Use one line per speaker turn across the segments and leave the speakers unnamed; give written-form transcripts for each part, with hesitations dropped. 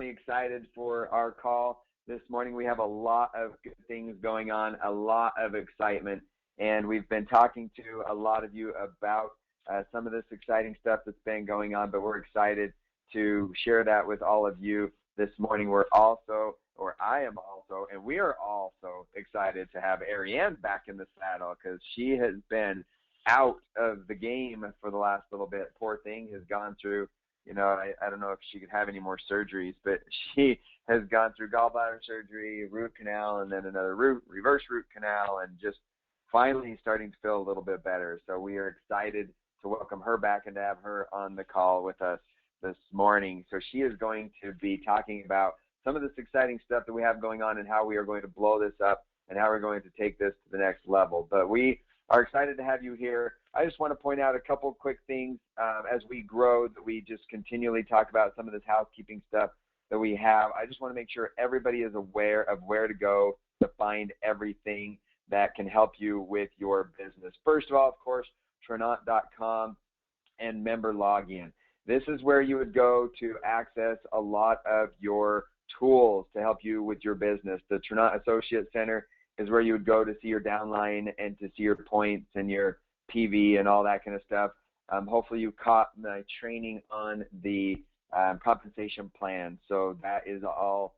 excited for our call this morning. We have a lot of good things going on, a lot of excitement, and we've been talking to a lot of you about some of this exciting stuff that's been going on, but we're excited to share that with all of you this morning. We're also, or I am also, and we are also excited to have Arianne back in the saddle because she has been out of the game for the last little bit. Poor thing has gone through, I don't know if she could have any more surgeries, but she has gone through gallbladder surgery, root canal, and then another reverse root canal, and just finally starting to feel a little bit better. So we are excited to welcome her back and to have her on the call with us this morning. So she is going to be talking about some of this exciting stuff that we have going on and how we are going to blow this up and how we're going to take this to the next level. But we are excited to have you here. I just want to point out a couple quick things as we grow, that we just continually talk about some of this housekeeping stuff that we have. I just want to make sure everybody is aware of where to go to find everything that can help you with your business. First of all, of course, Tranont.com and member login. This is where you would go to access a lot of your tools to help you with your business. The Tranont Associate Center is where you would go to see your downline and to see your points and your PV and all that kind of stuff. Hopefully you caught my training on the compensation plan. So that is all,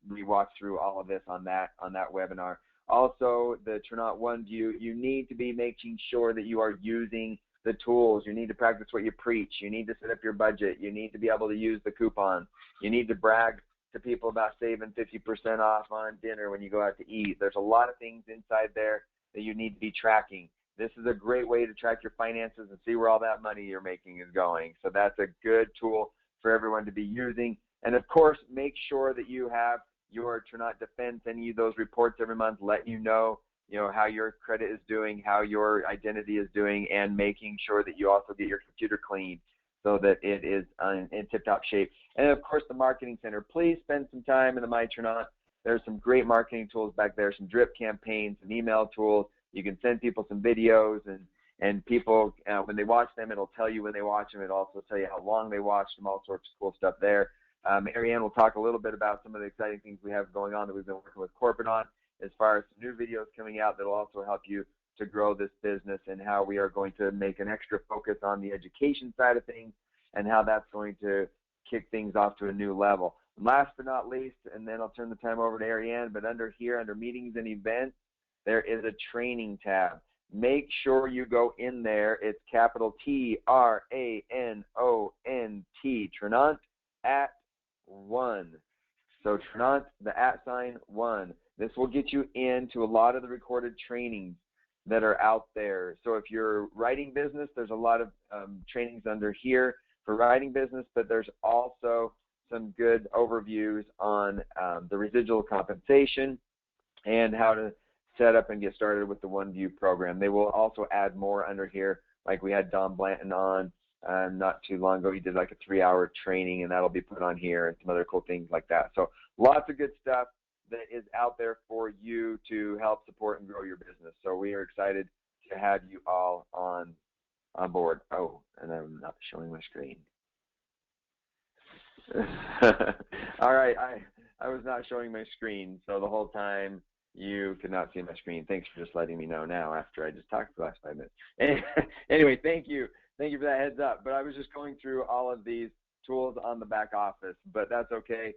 we walked through all of this on that webinar. Also, the Tranont One View, you need to be making sure that you are using the tools. You need to practice what you preach. You need to set up your budget. You need to be able to use the coupons. You need to brag to people about saving 50% off on dinner when you go out to eat. There's a lot of things inside there that you need to be tracking. This is a great way to track your finances and see where all that money you're making is going. So that's a good tool for everyone to be using. And of course, make sure that you have your Tranont Defense, any of those reports every month, let you know, how your credit is doing, how your identity is doing, and making sure that you also get your computer cleaned so that it is in tip-top shape. And of course, the Marketing Center. Please spend some time in the My Tranont. There's some great marketing tools back there, some drip campaigns, some email tools. You can send people some videos, and people, when they watch them, it'll tell you when they watch them. It'll also tell you how long they watched them, all sorts of cool stuff there. Arianne will talk a little bit about some of the exciting things we have going on that we've been working with corporate on, as far as some new videos coming out that will also help you to grow this business, and how we are going to make an extra focus on the education side of things and how that's going to kick things off to a new level. And last but not least, and then I'll turn the time over to Arianne, but under here, under meetings and events, there is a training tab. Make sure you go in there. It's capital T-R-A-N-O-N-T, Tranont @1. So Tranont, the @1. This will get you into a lot of the recorded trainings that are out there. So if you're writing business, there's a lot of trainings under here for writing business, but there's also some good overviews on the residual compensation and how to set up and get started with the One View program. They will also add more under here, like we had Don Blanton on not too long ago. He did like a 3-hour training, and that'll be put on here, and some other cool things like that. So lots of good stuff that is out there for you to help support and grow your business. So we are excited to have you all on board. Oh, and I'm not showing my screen. All right, I was not showing my screen, so the whole time you could not see my screen. Thanks for just letting me know now after I just talked for the last 5 minutes. Anyway, thank you. Thank you for that heads up. But I was just going through all of these tools on the back office, but that's okay.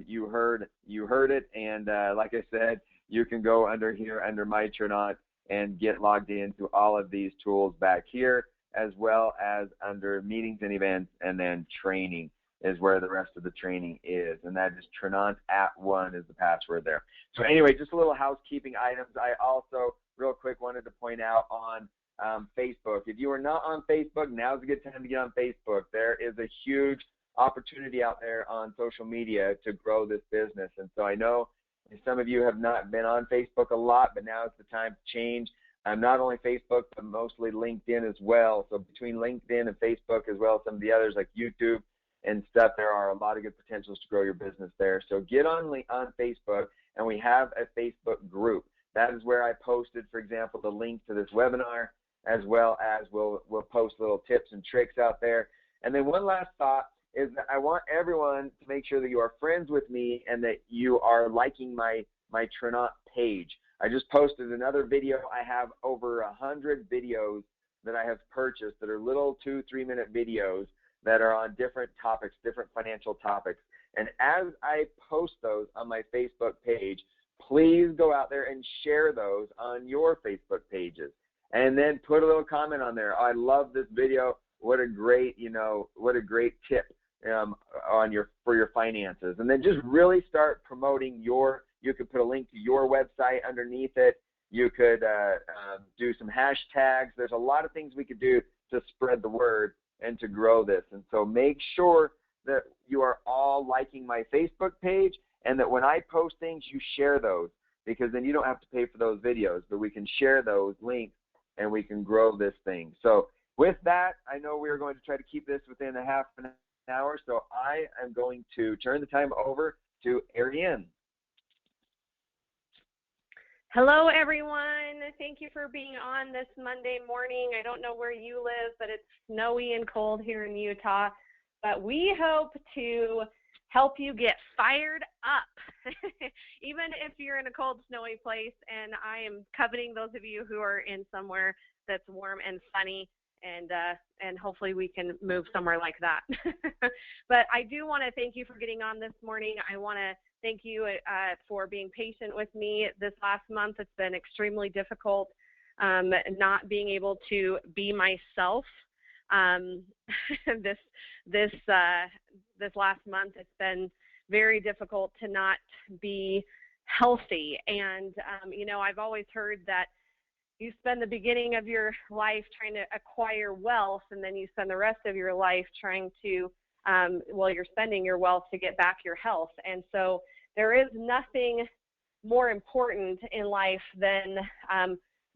You heard it, and like I said, you can go under here, under My Tranont, and get logged into all of these tools back here, as well as under meetings and events, and then training is where the rest of the training is, and that is Tranont @1 is the password there. So anyway, just a little housekeeping items. I also, real quick, wanted to point out on Facebook. If you are not on Facebook, now's a good time to get on Facebook. There is a huge opportunity out there on social media to grow this business, and so I know some of you have not been on Facebook a lot, but now it's the time to change. Not only Facebook, but mostly LinkedIn as well. So between LinkedIn and Facebook, as well as some of the others like YouTube and stuff, there are a lot of good potentials to grow your business there. So get on Facebook, and we have a Facebook group. That is where I posted, for example, the link to this webinar, as well as we'll post little tips and tricks out there. And then one last thought is that I want everyone to make sure that you are friends with me and that you are liking my Tranont page. I just posted another video. I have over 100 videos that I have purchased that are little 2-3 minute videos that are on different topics, different financial topics. And as I post those on my Facebook page, please go out there and share those on your Facebook pages. And then put a little comment on there. I love this video. What a great, what a great tip for your finances. And then just really start promoting you could put a link to your website underneath it. You could do some hashtags. There's a lot of things we could do to spread the word and to grow this. And so make sure that you are all liking my Facebook page, and that when I post things, you share those, because then you don't have to pay for those videos, but we can share those links and we can grow this thing. So with that, I know we are going to try to keep this within a half an hour, so I am going to turn the time over to Arianne.
Hello, everyone. Thank you for being on this Monday morning. I don't know where you live, but it's snowy and cold here in Utah. But we hope to help you get fired up, even if you're in a cold, snowy place. And I am coveting those of you who are in somewhere that's warm and sunny, and hopefully we can move somewhere like that. But I do want to thank you for getting on this morning. I want to thank you for being patient with me this last month. It's been extremely difficult not being able to be myself. This last month, it's been very difficult to not be healthy. And, I've always heard that you spend the beginning of your life trying to acquire wealth, and then you spend the rest of your life trying to, you're spending your wealth to get back your health. And so there is nothing more important in life than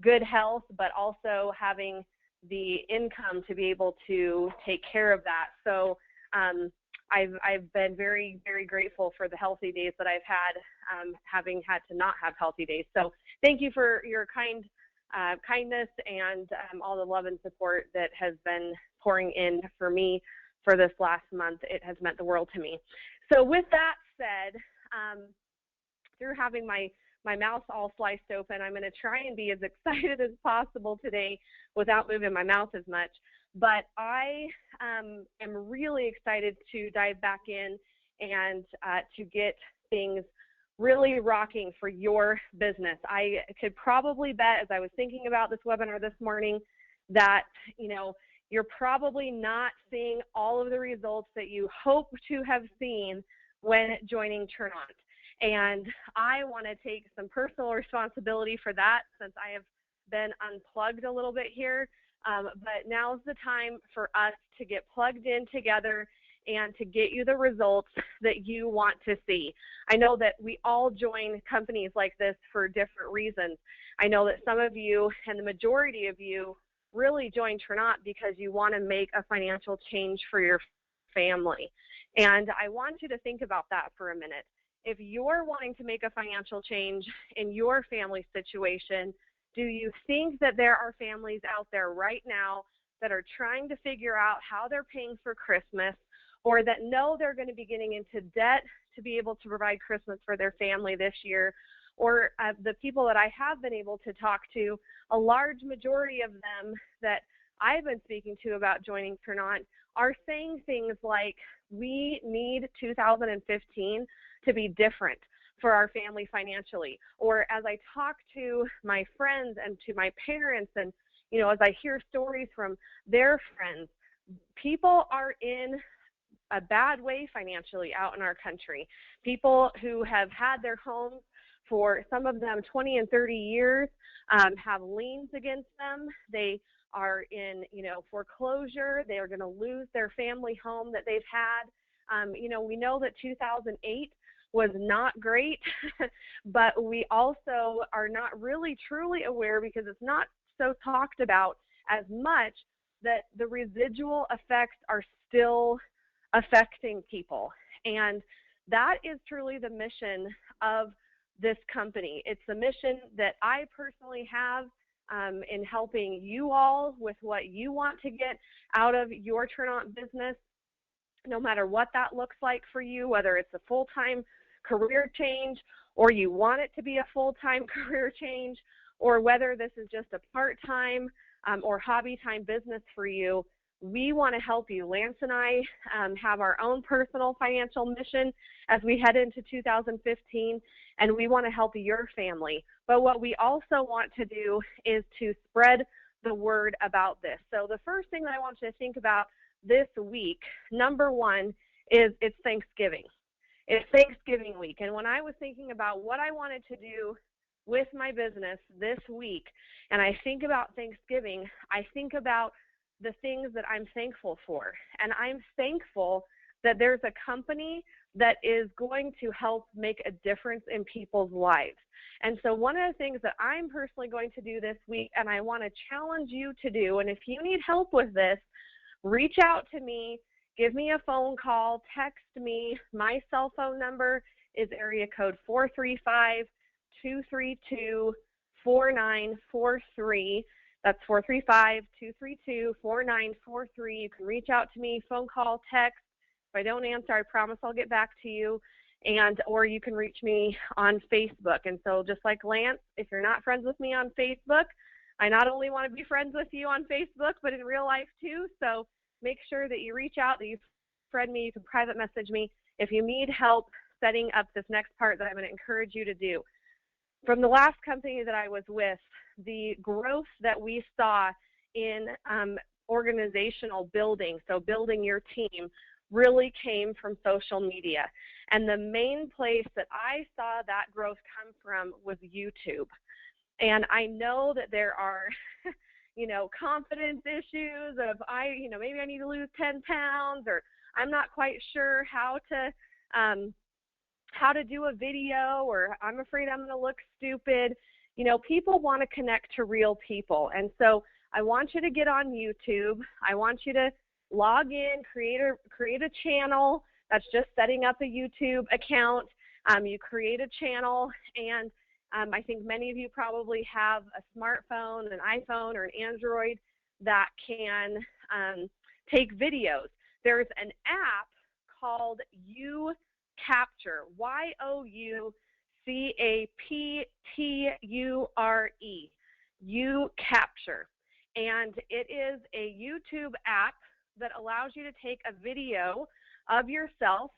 good health, but also having the income to be able to take care of that. So I've been very, very grateful for the healthy days that I've had, having had to not have healthy days. So thank you for your kindness and all the love and support that has been pouring in for me for this last month. It has meant the world to me. So with that said, through having my mouth all sliced open, I'm going to try and be as excited as possible today without moving my mouth as much. But I am really excited to dive back in and to get things really rocking for your business. I could probably bet, as I was thinking about this webinar this morning, that you're probably not seeing all of the results that you hope to have seen when joining Tranont. And I want to take some personal responsibility for that, since I have been unplugged a little bit here. But now's the time for us to get plugged in together and to get you the results that you want to see. I know that we all join companies like this for different reasons. I know that some of you, and the majority of you, really join Tranont because you want to make a financial change for your family. And I want you to think about that for a minute. If you're wanting to make a financial change in your family situation, do you think that there are families out there right now that are trying to figure out how they're paying for Christmas, or that know they're going to be getting into debt to be able to provide Christmas for their family this year? Or the people that I have been able to talk to, a large majority of them that I've been speaking to about joining Tranont are saying things like, we need 2015 to be different for our family financially. Or as I talk to my friends and to my parents, and as I hear stories from their friends, people are in a bad way financially out in our country. People who have had their homes for, some of them, 20 and 30 years, have liens against them. They are in, foreclosure. They are going to lose their family home that they've had. We know that 2008 was not great, but we also are not really truly aware, because it's not so talked about as much, that the residual effects are still affecting people. And that is truly the mission of this company. It's the mission that I personally have in helping you all with what you want to get out of your Tranont business. no matter what that looks like for you, whether it's a full-time career change or you want it to be a full-time career change, or whether this is just a part-time or hobby-time business for you. We want to help you. Lance and I have our own personal financial mission as we head into 2015, and we want to help your family. But what we also want to do is to spread the word about this. So the first thing that I want you to think about this week, number one, is it's Thanksgiving. It's Thanksgiving week. And when I was thinking about what I wanted to do with my business this week, and I think about Thanksgiving, I think about the things that I'm thankful for. And I'm thankful that there's a company that is going to help make a difference in people's lives. And so one of the things that I'm personally going to do this week, and I want to challenge you to do, and if you need help with this, reach out to me, give me a phone call, text me. My cell phone number is area code 435-232-4943. That's 435-232-4943. You can reach out to me, phone call, text. If I don't answer, I promise I'll get back to you. Or you can reach me on Facebook. And so just like Lance, if you're not friends with me on Facebook, I not only want to be friends with you on Facebook, but in real life too. So make sure that you reach out, that you friend me, you can private message me if you need help setting up this next part that I'm going to encourage you to do. From the last company that I was with, the growth that we saw in organizational building, so building your team, really came from social media. And the main place that I saw that growth come from was YouTube. And I know that there are, confidence issues of maybe I need to lose 10 pounds, or I'm not quite sure how to do a video, or I'm afraid I'm going to look stupid. People want to connect to real people. And so I want you to get on YouTube. I want you to log in, create a channel. That's just setting up a YouTube account. You create a channel, and I think many of you probably have a smartphone, an iPhone, or an Android that can take videos. There's an app called YouCapture, YouCapture, YouCapture. And it is a YouTube app that allows you to take a video of yourself,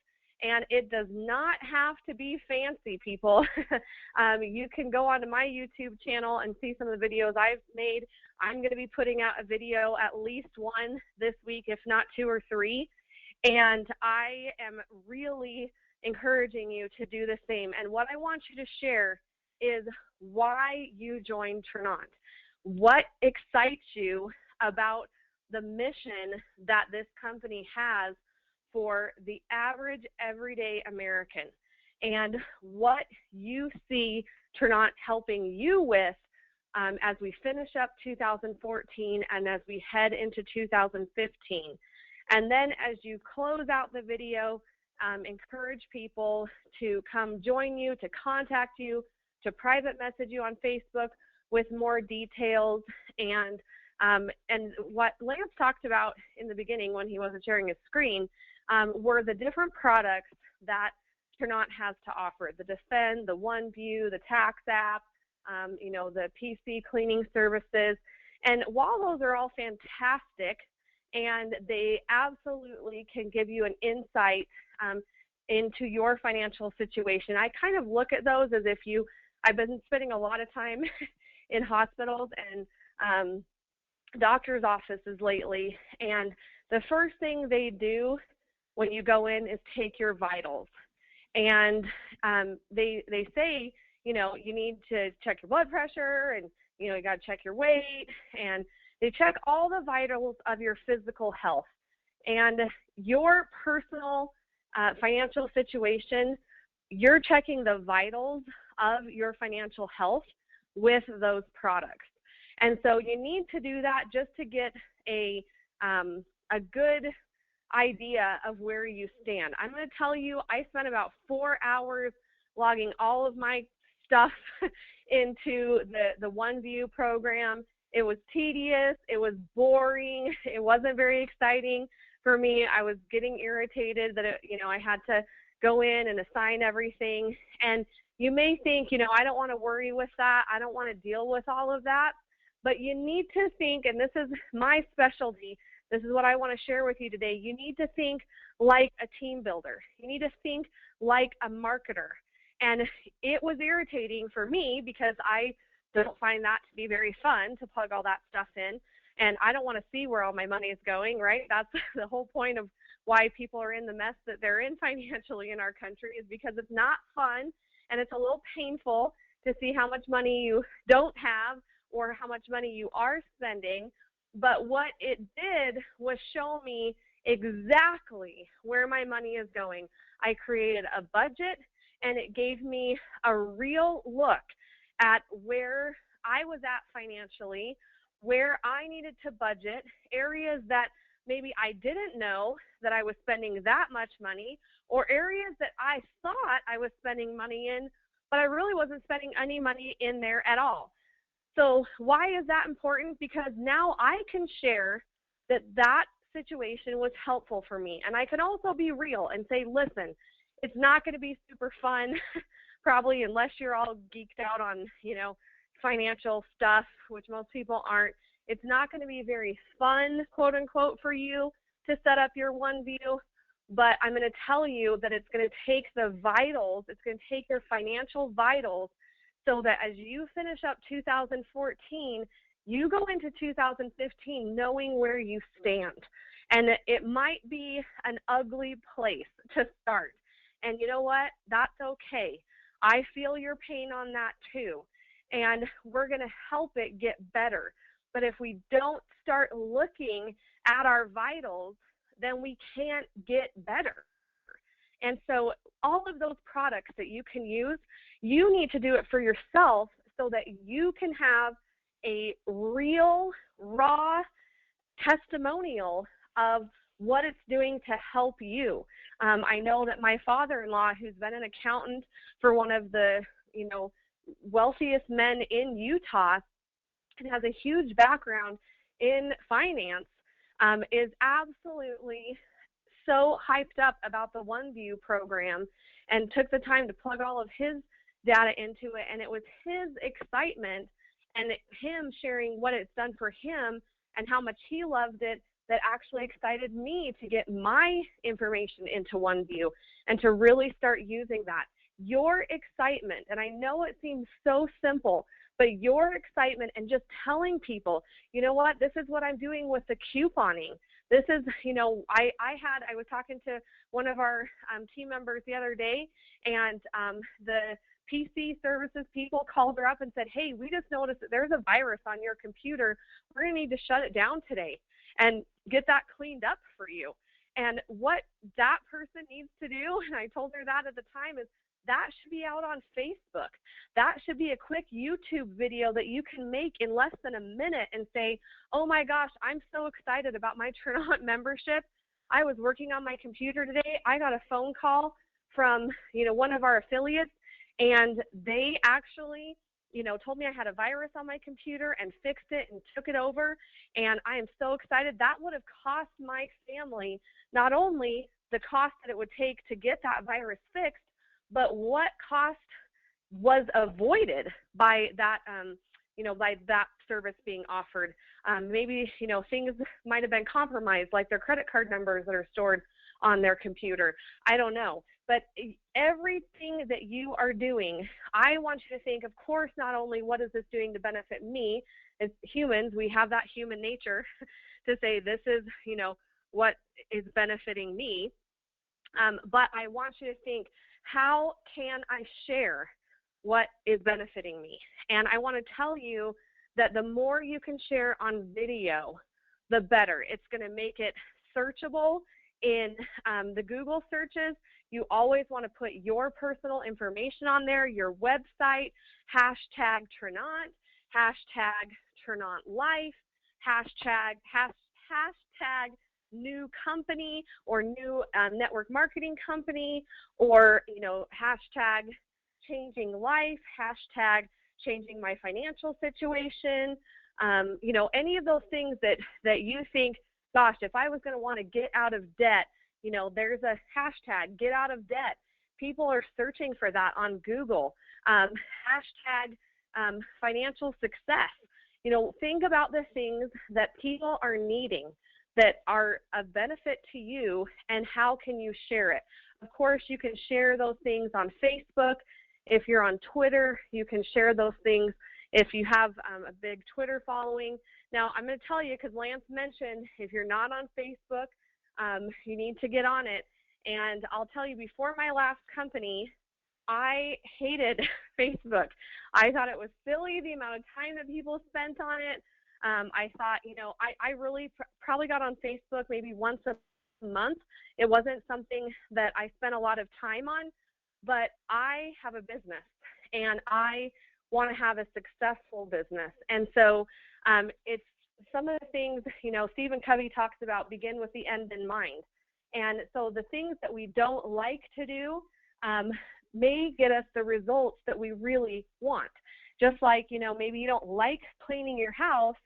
and it does not have to be fancy, people. You can go onto my YouTube channel and see some of the videos I've made. I'm going to be putting out a video, at least one this week, if not 2 or 3. And I am really encouraging you to do the same. And what I want you to share is why you joined Tranont. What excites you about the mission that this company has for the average everyday American, and what you see Tranont helping you with as we finish up 2014 and as we head into 2015. And then as you close out the video, encourage people to come join you, to contact you, to private message you on Facebook with more details. And what Lance talked about in the beginning when he wasn't sharing his screen were the different products that Tranont has to offer: the Defend, the OneView, the tax app, the PC cleaning services. And while those are all fantastic and they absolutely can give you an insight into your financial situation, I kind of look at those as if I've been spending a lot of time in hospitals and doctor's offices lately, and the first thing they do when you go in is take your vitals. And they say, you need to check your blood pressure, and you got to check your weight, and they check all the vitals of your physical health. And your personal financial situation, you're checking the vitals of your financial health with those products. And so you need to do that just to get a good idea of where you stand. I'm going to tell you, I spent about 4 hours logging all of my stuff into the OneView program. It was tedious, it was boring, it wasn't very exciting, for me. I was getting irritated that, I had to go in and assign everything. And you may think, I don't want to worry with that. I don't want to deal with all of that. But you need to think, and this is my specialty, this is what I want to share with you today. You need to think like a team builder. You need to think like a marketer. And it was irritating for me because I don't find that to be very fun to plug all that stuff in. And I don't want to see where all my money is going, right? That's the whole point of why people are in the mess that they're in financially in our country, is because it's not fun and it's a little painful to see how much money you don't have or how much money you are spending. But what it did was show me exactly where my money is going. I created a budget, and it gave me a real look at where I was at financially, where I needed to budget, areas that maybe I didn't know that I was spending that much money, or areas that I thought I was spending money in, but I really wasn't spending any money in there at all. So why is that important? Because now I can share that that situation was helpful for me. And I can also be real and say, listen, it's not going to be super fun, probably, unless you're all geeked out on, financial stuff, which most people aren't. It's not going to be very fun, quote unquote, for you to set up your OneView. But I'm going to tell you that it's going to take the vitals, it's going to take your financial vitals, so that as you finish up 2014, you go into 2015 knowing where you stand. And it might be an ugly place to start. And you know what? That's okay. I feel your pain on that too. And we're going to help it get better. But if we don't start looking at our vitals, then we can't get better. And so all of those products that you can use, you need to do it for yourself so that you can have a real, raw testimonial of what it's doing to help you. I know that my father-in-law, who's been an accountant for one of the, wealthiest men in Utah and has a huge background in finance, is absolutely so hyped up about the OneView program and took the time to plug all of his data into it. And it was his excitement and him sharing what it's done for him and how much he loved it that actually excited me to get my information into OneView and to really start using that. Your excitement, and I know it seems so simple, but your excitement and just telling people, you know what, this is what I'm doing with the couponing. This is, I was talking to one of our team members the other day, and the PC services people called her up and said, hey, we just noticed that there's a virus on your computer. We're going to need to shut it down today and get that cleaned up for you. And what that person needs to do, and I told her that at the time, is that should be out on Facebook. That should be a quick YouTube video that you can make in less than a minute and say, oh my gosh, I'm so excited about my Tranont membership. I was working on my computer today. I got a phone call from, one of our affiliates, and they actually, told me I had a virus on my computer and fixed it and took it over. And I am so excited. That would have cost my family not only the cost that it would take to get that virus fixed, but what cost was avoided by that, by that service being offered. Maybe, things might have been compromised, like their credit card numbers that are stored on their computer. I don't know. But everything that you are doing, I want you to think, of course, not only what is this doing to benefit me as humans, we have that human nature to say this is, what is benefiting me. But I want you to think, how can I share what is benefiting me? And I want to tell you that the more you can share on video, the better. It's going to make it searchable in the Google searches. You always want to put your personal information on there, your website, hashtag Tranont, hashtag Tranont Life, hashtag new company or new network marketing company, or hashtag changing life, hashtag changing my financial situation, any of those things that you think gosh, if I was going to want to get out of debt, there's a hashtag, get out of debt. People are searching for that on Google. Hashtag financial success. Think about the things that people are needing that are of benefit to you, and how can you share it? Of course, you can share those things on Facebook. If you're on Twitter, you can share those things if you have a big Twitter following. Now, I'm going to tell you, because Lance mentioned, if you're not on Facebook, you need to get on it. And I'll tell you, before my last company, I hated Facebook. I thought it was silly, the amount of time that people spent on it. I thought, I really probably got on Facebook maybe once a month. It wasn't something that I spent a lot of time on, but I have a business and I want to have a successful business. And so it's some of the things, Stephen Covey talks about, begin with the end in mind. And so the things that we don't like to do may get us the results that we really want. Just like, maybe you don't like cleaning your house,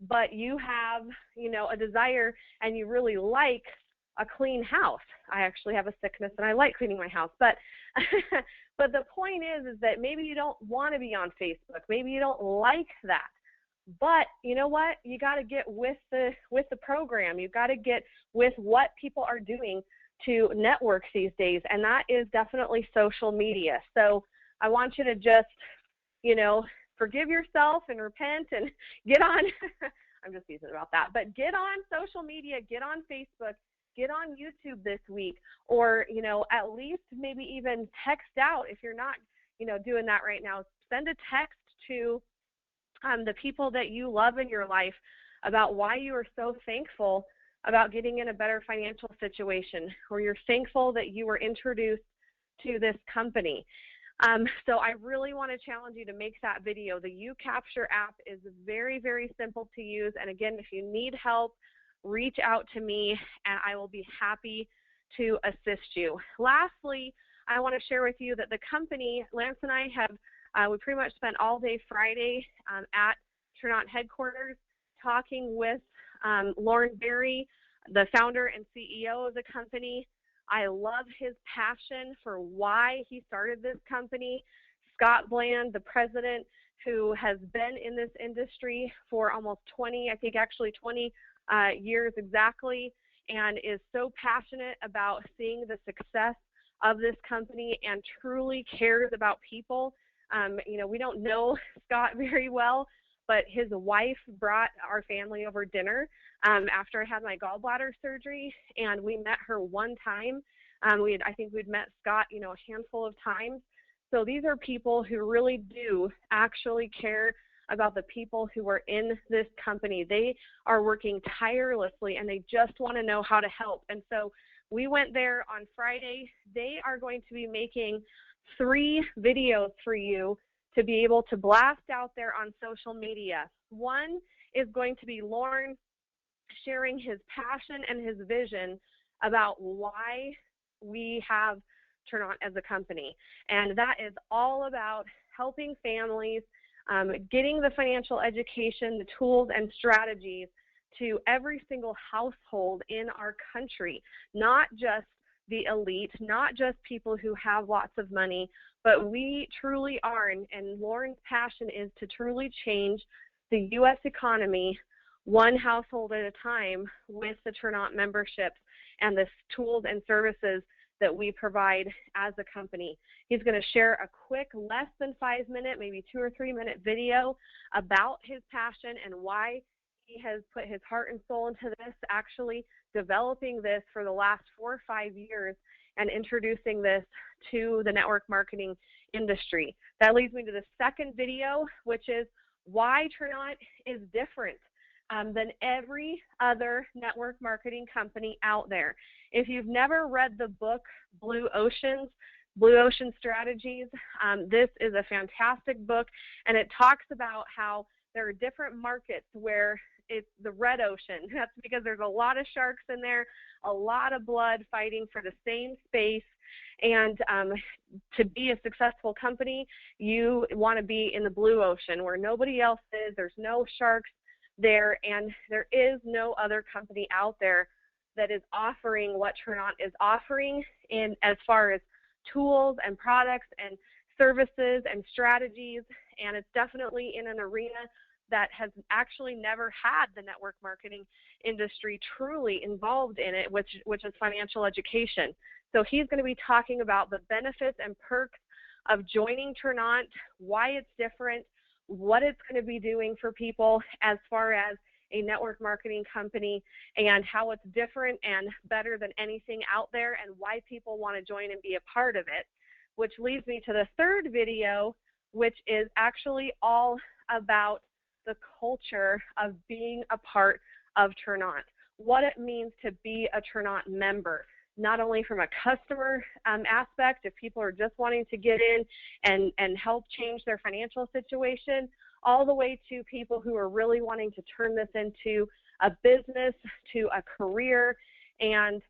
but you have, a desire and you really like a clean house. I actually have a sickness and I like cleaning my house, but but the point is that maybe you don't want to be on Facebook. Maybe you don't like that. But you know what? You got to get with the program. You've got to get with what people are doing to network these days, and that is definitely social media. So I want you to just, forgive yourself and repent and get on. I'm just teasing about that, but get on social media, get on Facebook, get on YouTube this week, or, at least maybe even text out if you're not, doing that right now. Send a text to the people that you love in your life about why you are so thankful about getting in a better financial situation, or you're thankful that you were introduced to this company. So I really want to challenge you to make that video. The YouCapture app is very, very simple to use. And again, if you need help, reach out to me and I will be happy to assist you. Lastly, I want to share with you that the company, Lance and I have, we pretty much spent all day Friday at Tranont headquarters talking with Lauren Berry, the founder and CEO of the company. I love his passion for why he started this company. Scott Bland, the president, who has been in this industry for almost 20 years exactly, and is so passionate about seeing the success of this company and truly cares about people. We don't know Scott very well, but his wife brought our family over dinner after I had my gallbladder surgery, and we met her one time. I think we'd met Scott, a handful of times. So these are people who really do actually care about the people who are in this company. They are working tirelessly, and they just want to know how to help. And so we went there on Friday. They are going to be making 3 videos for you to be able to blast out there on social media. One is going to be Lauren sharing his passion and his vision about why we have Tranont as a company. And that is all about helping families, getting the financial education, the tools and strategies to every single household in our country, not just the elite, not just people who have lots of money, but we truly are, and Lauren's passion is to truly change the U.S. economy one household at a time with the Tranont memberships and the tools and services that we provide as a company. He's going to share a quick, less than 5-minute, maybe 2 or 3 minute video about his passion and why he has put his heart and soul into this, actually developing this for the last 4 or 5 years and introducing this to the network marketing industry. That leads me to the second video, which is why Tranont is different than every other network marketing company out there. If you've never read the book Blue Ocean Strategies, this is a fantastic book, and it talks about how there are different markets where it's the red ocean. That's because there's a lot of sharks in there, a lot of blood fighting for the same space. And to be a successful company, you want to be in the blue ocean where nobody else is. There's no sharks there, and there is no other company out there that is offering what Tranont is offering in as far as tools and products and services and strategies. And it's definitely in an arena that has actually never had the network marketing industry truly involved in it, which is financial education. So he's going to be talking about the benefits and perks of joining Tranont, why it's different, what it's going to be doing for people as far as a network marketing company, and how it's different and better than anything out there, and why people want to join and be a part of it. Which leads me to the third video, which is actually all about the culture of being a part of Tranont, what it means to be a Tranont member, not only from a customer aspect, if people are just wanting to get in and help change their financial situation, all the way to people who are really wanting to turn this into a business, to a career, and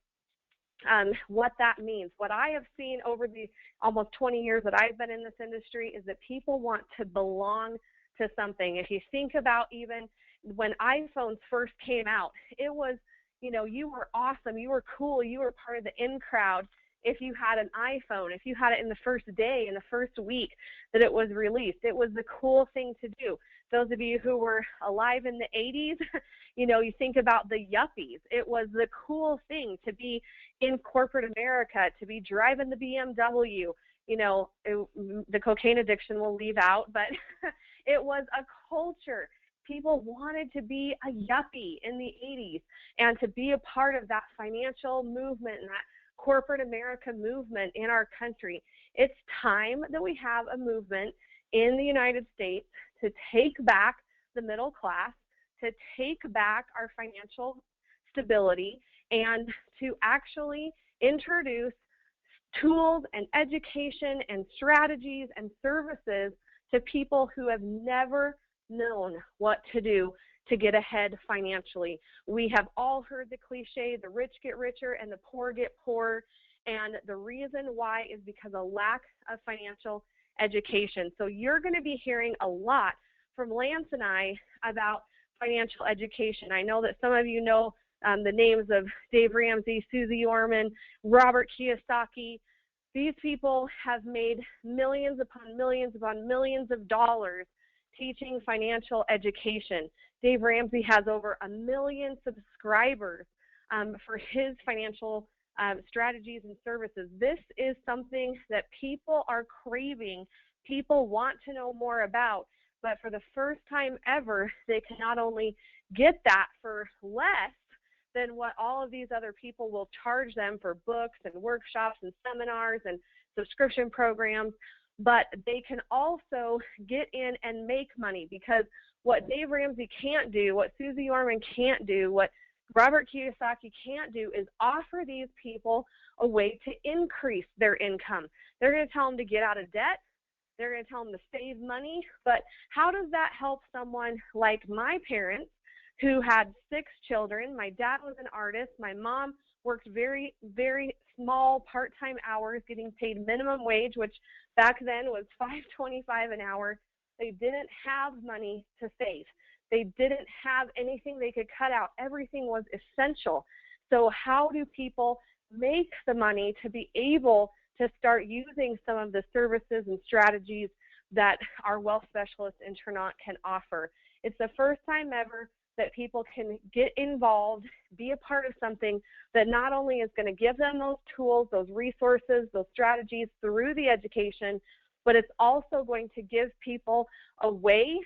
what that means. What I have seen over the almost 20 years that I've been in this industry is that people want to belong to something. If you think about even when iPhones first came out, it was, you know, you were awesome, you were cool, you were part of the in crowd if you had an iPhone, if you had it in the first day, in the first week that it was released. It was the cool thing to do. Those of you who were alive in the 80s, you know, you think about the yuppies. It was the cool thing to be in corporate America, to be driving the BMW. You know, the cocaine addiction we'll leave out, but it was a culture. People wanted to be a yuppie in the 80s and to be a part of that financial movement and that corporate America movement in our country. It's time that we have a movement in the United States to take back the middle class, to take back our financial stability, and to actually introduce tools and education and strategies and services to people who have never known what to do to get ahead financially. We have all heard the cliche, the rich get richer and the poor get poorer, and the reason why is because of lack of financial education. So you're going to be hearing a lot from Lance and I about financial education. I know that some of you know the names of Dave Ramsey, Susie Orman, Robert Kiyosaki. These people have made millions upon millions upon millions of dollars teaching financial education. Dave Ramsey has over 1 million subscribers for his financial strategies and services. This is something that people are craving, people want to know more about, but for the first time ever, they can not only get that for less than what all of these other people will charge them for books and workshops and seminars and subscription programs, but they can also get in and make money, because what Dave Ramsey can't do, what Susie Orman can't do, what Robert Kiyosaki can't do is offer these people a way to increase their income. They're going to tell them to get out of debt. They're going to tell them to save money. But how does that help someone like my parents who had 6 children? My dad was an artist. My mom worked very, very small part-time hours, getting paid minimum wage, which back then was $5.25 an hour. They didn't have money to save. They didn't have anything they could cut out. Everything was essential. So how do people make the money to be able to start using some of the services and strategies that our wealth specialists in Tranont can offer? It's the first time ever that people can get involved, be a part of something that not only is going to give them those tools, those resources, those strategies through the education, but it's also going to give people a way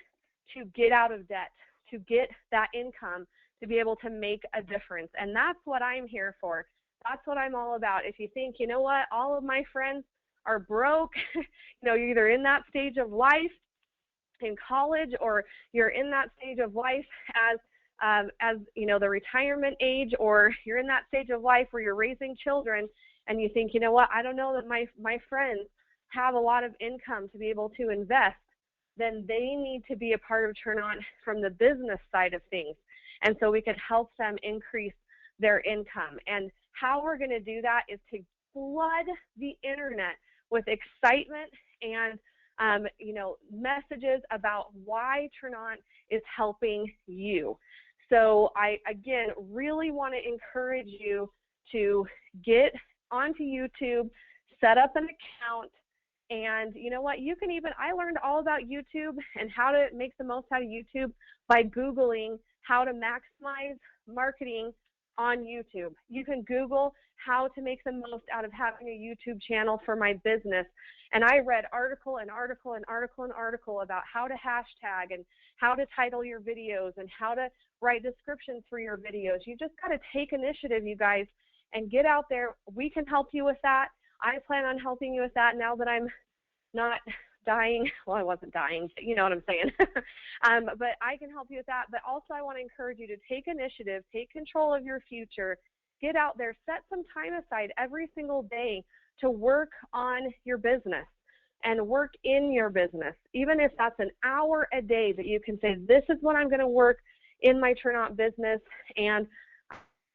to get out of debt, to get that income, to be able to make a difference. And that's what I'm here for. That's what I'm all about. If you think, you know what, all of my friends are broke, you know, you're either in that stage of life in college, or you're in that stage of life as you know, the retirement age, or you're in that stage of life where you're raising children, and you think, you know what, I don't know that my friends have a lot of income to be able to invest, then they need to be a part of Tranont from the business side of things. And so we can help them increase their income. And how we're going to do that is to flood the internet with excitement and messages about why Tranont is helping you. So I, again, really want to encourage you to get onto YouTube, set up an account, and you know what, you can even, I learned all about YouTube and how to make the most out of YouTube by Googling how to maximize marketing on YouTube. You can Google how to make the most out of having a YouTube channel for my business. And I read article and article and article and article about how to hashtag and how to title your videos and how to write descriptions for your videos. You just got to take initiative, you guys, and get out there. We can help you with that. I plan on helping you with that now that I'm not dying. Well, I wasn't dying, but you know what I'm saying. But I can help you with that. But also I want to encourage you to take initiative, take control of your future, get out there, set some time aside every single day to work on your business and work in your business. Even if that's an hour a day that you can say, this is what I'm going to work in my Tranont business, and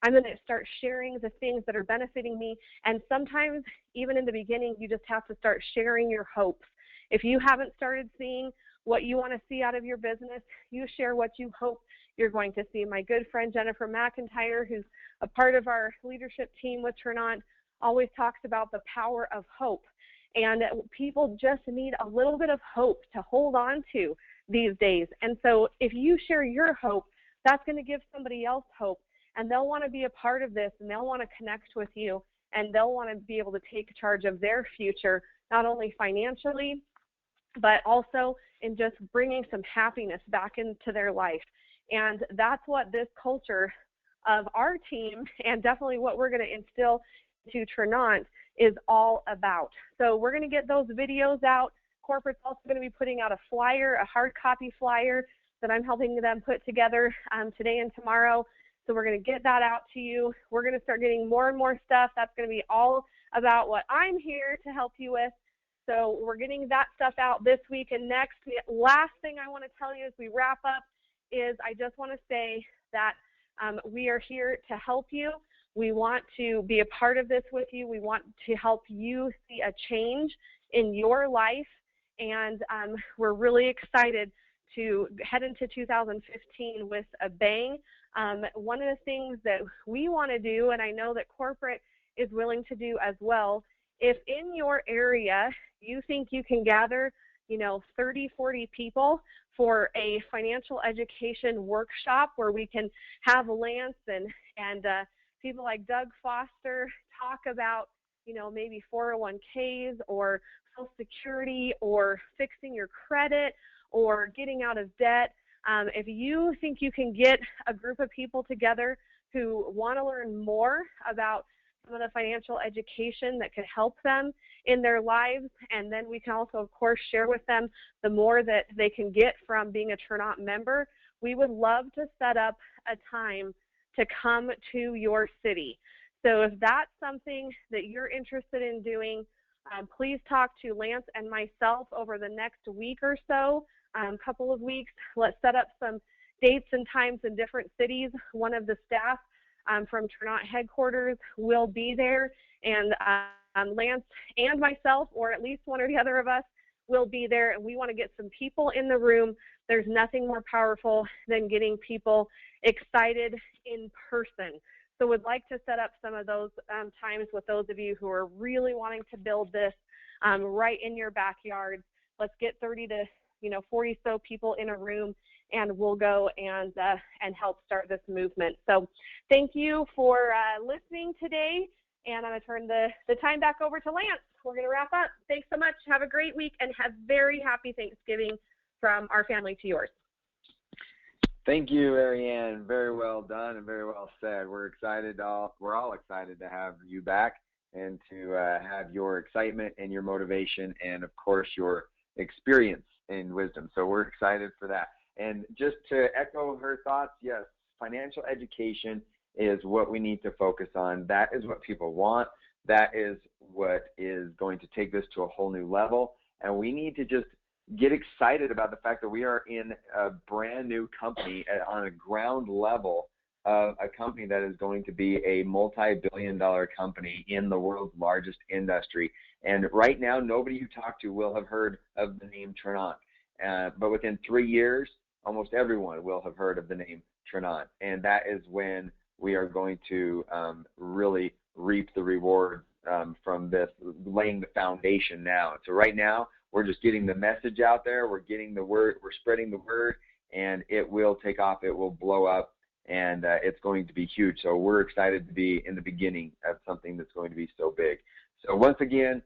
I'm going to start sharing the things that are benefiting me. And sometimes, even in the beginning, you just have to start sharing your hopes. If you haven't started seeing what you want to see out of your business, you share what you hope you're going to see. My good friend Jennifer McIntyre, who's a part of our leadership team with Tranont, always talks about the power of hope. And people just need a little bit of hope to hold on to these days. And so if you share your hope, that's going to give somebody else hope. And they'll want to be a part of this, and they'll want to connect with you, and they'll want to be able to take charge of their future, not only financially, but also in just bringing some happiness back into their life. And that's what this culture of our team, and definitely what we're going to instill to Tranont, is all about. So we're going to get those videos out. Corporate's also going to be putting out a flyer, a hard copy flyer that I'm helping them put together today and tomorrow. So we're going to get that out to you. We're going to start getting more and more stuff. That's going to be all about what I'm here to help you with. So we're getting that stuff out this week and next. The last thing I want to tell you as we wrap up is I just want to say that we are here to help you. We want to be a part of this with you. We want to help you see a change in your life. And we're really excited to head into 2015 with a bang. One of the things that we want to do, and I know that corporate is willing to do as well, if in your area you think you can gather, 30, 40 people for a financial education workshop where we can have Lance and people like Doug Foster talk about, maybe 401ks or Social Security or fixing your credit or getting out of debt. If you think you can get a group of people together who want to learn more about some of the financial education that could help them in their lives, and then we can also, of course, share with them the more that they can get from being a Tranont member, we would love to set up a time to come to your city. So if that's something that you're interested in doing, please talk to Lance and myself over the next week or so, couple of weeks. Let's set up some dates and times in different cities. One of the staff from Tranont headquarters will be there, and Lance and myself, or at least one or the other of us, will be there, and we want to get some people in the room. There's nothing more powerful than getting people excited in person. So we'd like to set up some of those times with those of you who are really wanting to build this right in your backyard. Let's get 30 to 40 so people in a room, and we'll go and help start this movement. So thank you for listening today, and I'm going to turn the time back over to Lance. We're going to wrap up. Thanks so much. Have a great week, and have very happy Thanksgiving from our family to yours.
Thank you, Arianne. Very well done and very well said. We're excited. We're all excited to have you back and to have your excitement and your motivation and, of course, your experience and wisdom. So we're excited for that. And just to echo her thoughts, yes, financial education is what we need to focus on. That is what people want. That is what is going to take this to a whole new level. And we need to just get excited about the fact that we are in a brand new company on a ground level of a company that is going to be a multi-billion-dollar company in the world's largest industry. And right now, nobody you talk to will have heard of the name Tranont. But within 3 years, almost everyone will have heard of the name Tranont. And that is when we are going to really reap the rewards from this, laying the foundation now. So right now, we're just getting the message out there. We're getting the word. We're spreading the word, and it will take off. It will blow up, and it's going to be huge. So we're excited to be in the beginning of something that's going to be so big. So once again,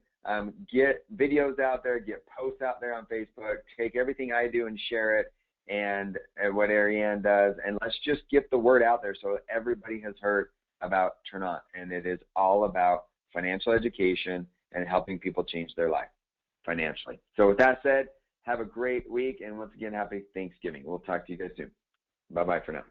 get videos out there, get posts out there on Facebook, take everything I do and share it, and what Arianne does, and let's just get the word out there so everybody has heard about Tranont. And it is all about financial education and helping people change their life financially. So with that said, have a great week, and once again, happy Thanksgiving. We'll talk to you guys soon. Bye-bye for now.